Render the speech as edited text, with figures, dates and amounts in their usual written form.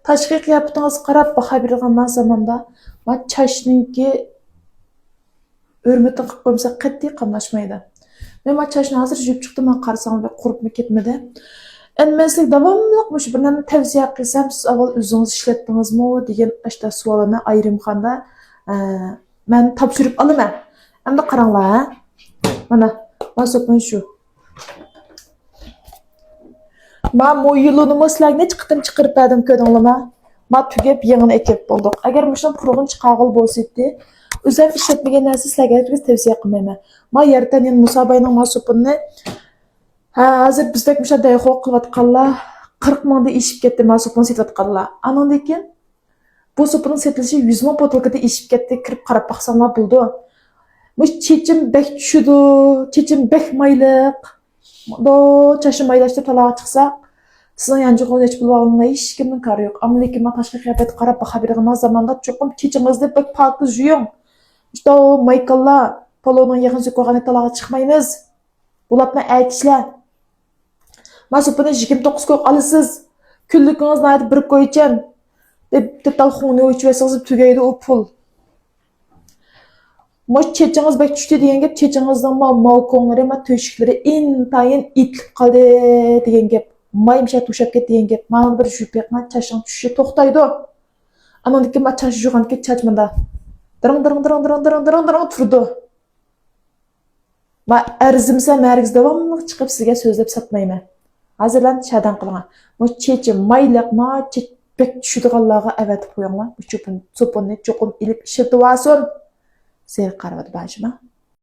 Tashqi qiyofatingiz qarab baho bergan zamanda, ma chashninki hurmatini qilib qo'ymasa qat'iy qamlashmaydi. Men ma chashni hozir yuvib chiqdim, men qarasam bir quribmi ketmadi. Endi men sizga davomli bir narsa tavsiya qilsam, siz avval o'zingiz ishlatdingizmi degan ashta savolni ayrimxonda men topshirib olaman. Endi qaranglar, mana masopun shu. Ma mo'yiluni sizlarga necha qitim chiqarib berdim ko'rdinglarmi? Ma tugab yengini ekib bo'ldik. Agar mushun purg'in chiqag'il bo'lsaydi, o'zim ishlatmagan narsa sizlarga hech tavsiya qilmayman. Ma yerdan yana Musobayning masopini hozir bizdek musha dayxo qilayotganlar 40 mingda ishib ketdi masopini setayotganlar. Andan keyin bu sopinin setilishi 100 ming botolkada ishib ketdi, kirib qarab baqsanglar bo'ldi. Mush chechim bek tushidi, chechim bek mayliq. Do çaşı maylashtirib talağa chiqsa, sizning yangi qo'lga bo'lganlar hech kimning kari yo'q. Ammo lekin men tashqi qiyofat qarab baho bergan zamanda cho'qim chechingizni bek pokiz yuving. İşte o maykallar poloning yaqin so'kog'ini talağa chiqmaymiz. Bularni aytishlar. Masupini 29 ko'q olasiz. Kunligingizni aytib bir qo'ychan. Deb telefonni o'chirsangiz tugaydi u pul. Moş çeçiniz bek düştü diyen gep çeçinizden mavkonları ma töşükleri intayin itlip kaldı diyen gep. Maymışa tuşap ket diyen gep. Mana bir jüpek ma çaşın düşüşü toxtaydı. Anandaki ma çaşı juğan ket çaçmanda. Dırın turdu. Ma erzimse mergiz devamlı çıkıp sizge sözlep satmayma. Hazırlan şadan kılına. Moş çeçim maylık ma çeç bek düşüdüğallağa evet koyunlar. Bu çöpün sopunu çokum ilip işirdi vasın. Seyir qaravad bajma.